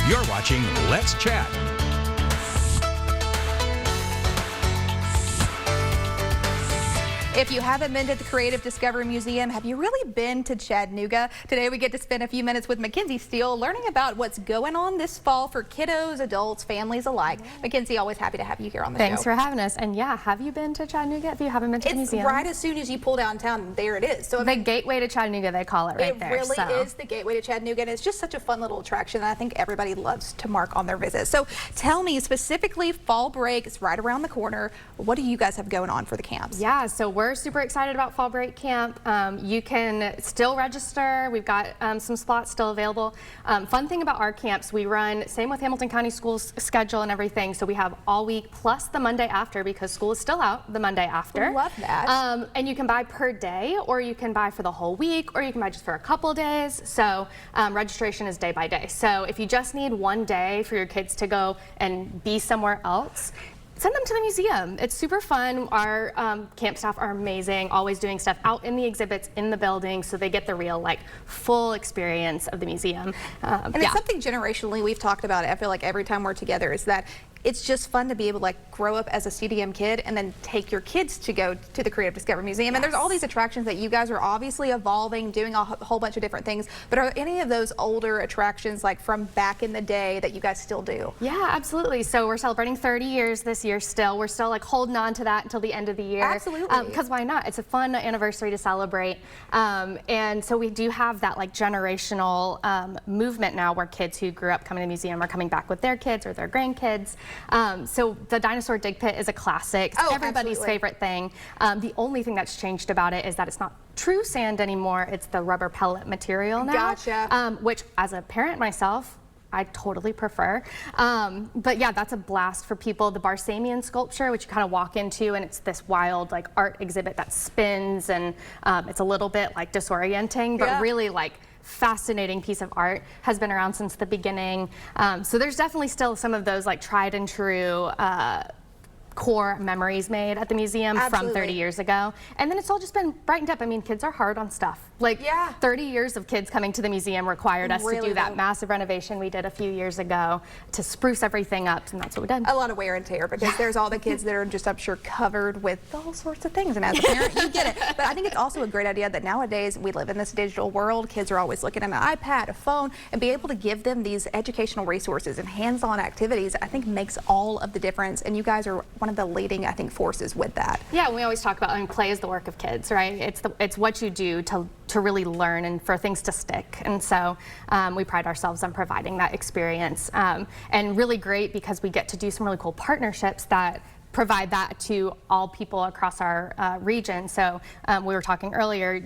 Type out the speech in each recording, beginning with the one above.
You're watching Let's Chat. If you haven't been to the Creative Discovery Museum, have you really been to Chattanooga? Today we get to spend a few minutes with Mackenzie Steele learning about what's going on this fall for kiddos, adults, families alike. Mackenzie, always happy to have you here on the show. Thanks for having us. And yeah, have you been to Chattanooga if you haven't been to the museum? It's right as soon as you pull downtown, there it is. So the gateway to Chattanooga, they call it right there. It really is the gateway to Chattanooga, and it's just such a fun little attraction that I think everybody loves to mark on their visit. So tell me, specifically, fall break is right around the corner. What do you guys have going on for the camps? Yeah, so we're super excited about Fall Break Camp. You can still register. We've got some spots still available. Fun thing about our camps, we run, same with Hamilton County Schools schedule and everything, so we have all week plus the Monday after because school is still out the Monday after. Love that. And you can buy per day, or you can buy for the whole week, or you can buy just for a couple days. So registration is day by day. So if you just need one day for your kids to go and be somewhere else, send them to the museum. It's super fun. Our camp staff are amazing, always doing stuff out in the exhibits in the building, so they get the real, like, full experience of the museum. And it's something generationally we've talked about. I feel like every time we're together is that it's just fun to be able to, like, grow up as a CDM kid and then take your kids to go to the Creative Discovery Museum. Yes. And there's all these attractions that you guys are obviously evolving, doing a whole bunch of different things. But are any of those older attractions, like from back in the day, that you guys still do? Yeah, absolutely. So we're celebrating 30 years this year still. We're still, like, holding on to that until the end of the year. Absolutely. Because why not? It's a fun anniversary to celebrate. And so we do have that, like, generational movement now where kids who grew up coming to the museum are coming back with their kids or their grandkids. So the dinosaur dig pit is a classic. It's everybody's favorite thing. The only thing that's changed about it is that it's not true sand anymore. It's the rubber pellet material now. Gotcha. Which, as a parent myself, I totally prefer. But yeah, that's a blast for people. The Barsamian sculpture, which you kind of walk into, and it's this wild, like, art exhibit that spins, and it's a little bit, like, disorienting, but really, like, fascinating piece of art, has been around since the beginning. So there's definitely still some of those, like, tried and true core memories made at the museum from 30 years ago. And then it's all just been brightened up. I mean, kids are hard on stuff. Like, 30 years of kids coming to the museum required us to do that massive renovation we did a few years ago to spruce everything up, and that's what we did. A lot of wear and tear, because there's all the kids that are just, I'm sure, covered with all sorts of things, and as a parent, you get it. But I think it's also a great idea that nowadays we live in this digital world. Kids are always looking at an iPad, a phone, and be able to give them these educational resources and hands-on activities, I think makes all of the difference, and you guys are one of the leading, I think, forces with that. Yeah, we always talk about, I mean, play is the work of kids, right? It's what you do to really learn and for things to stick. And so we pride ourselves on providing that experience. And really great because we get to do some really cool partnerships that provide that to all people across our region. So we were talking earlier,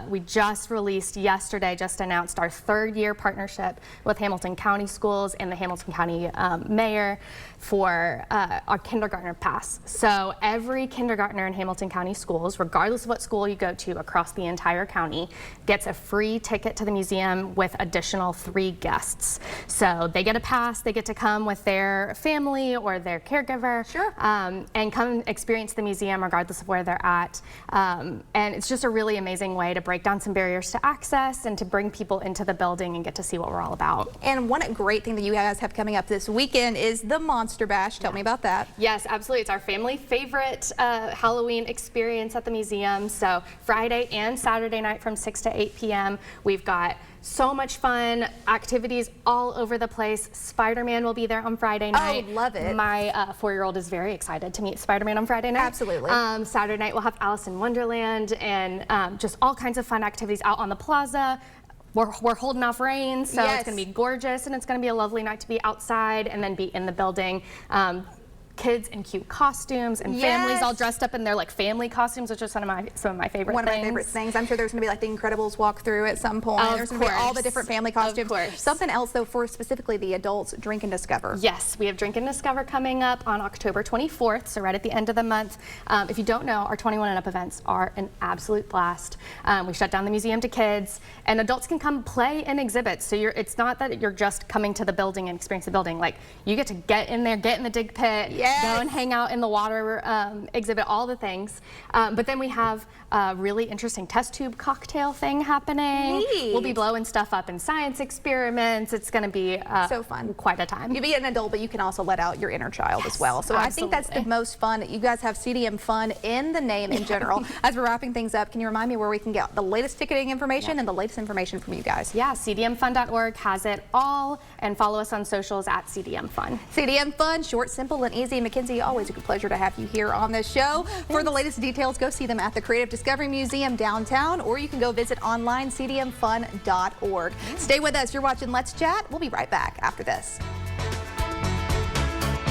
we just released yesterday, just announced our 3rd year partnership with Hamilton County Schools and the Hamilton County Mayor for our kindergartner pass. So every kindergartner in Hamilton County Schools, regardless of what school you go to across the entire county, gets a free ticket to the museum with additional 3 guests. So they get a pass, they get to come with their family or their caregiver. Sure. And come experience the museum regardless of where they're at. And it's just a really amazing way to break down some barriers to access and to bring people into the building and get to see what we're all about. And one great thing that you guys have coming up this weekend is the Monster Bash. Tell me about that. Yes, absolutely. It's our family favorite Halloween experience at the museum. So Friday and Saturday night from 6 to 8 p.m. We've got so much fun activities all over the place. Spider-Man will be there on Friday night. Oh, love it. My 4-year-old is very excited to meet Spider-Man on Friday night. Absolutely. Saturday night we'll have Alice in Wonderland and just all kinds of fun activities out on the plaza. We're holding off rain, so it's going to be gorgeous, and it's going to be a lovely night to be outside and then be in the building. Kids in cute costumes and families all dressed up in their, like, family costumes, which are some of my favorite things. One of my favorite things. I'm sure there's going to be, like, the Incredibles walkthrough at some point. There's going to be all the different family costumes. Of course. Something else, though, for specifically the adults, Drink and Discover. Yes, we have Drink and Discover coming up on October 24th, so right at the end of the month. If you don't know, our 21 and up events are an absolute blast. We shut down the museum to kids, and adults can come play and exhibit. So it's not that you're just coming to the building and experience the building. Like, you get to get in there, get in the dig pit, Yes. Go and hang out in the water exhibit, all the things. But then we have a really interesting test tube cocktail thing happening. Neat. We'll be blowing stuff up in science experiments. It's going to be so fun. Quite a time. You be an adult, but you can also let out your inner child as well. So absolutely. I think that's the most fun. You guys have CDM fun in the name in general. As we're wrapping things up, can you remind me where we can get the latest ticketing information and the latest information from you guys? Yeah, cdmfun.org has it all, and follow us on socials at cdmfun. CDM Fun, short, simple, and easy. Mackenzie, always a good pleasure to have you here on this show. For the latest details, go see them at the Creative Discovery Museum downtown, or you can go visit online cdmfun.org. Stay with us. You're watching Let's Chat. We'll be right back after this.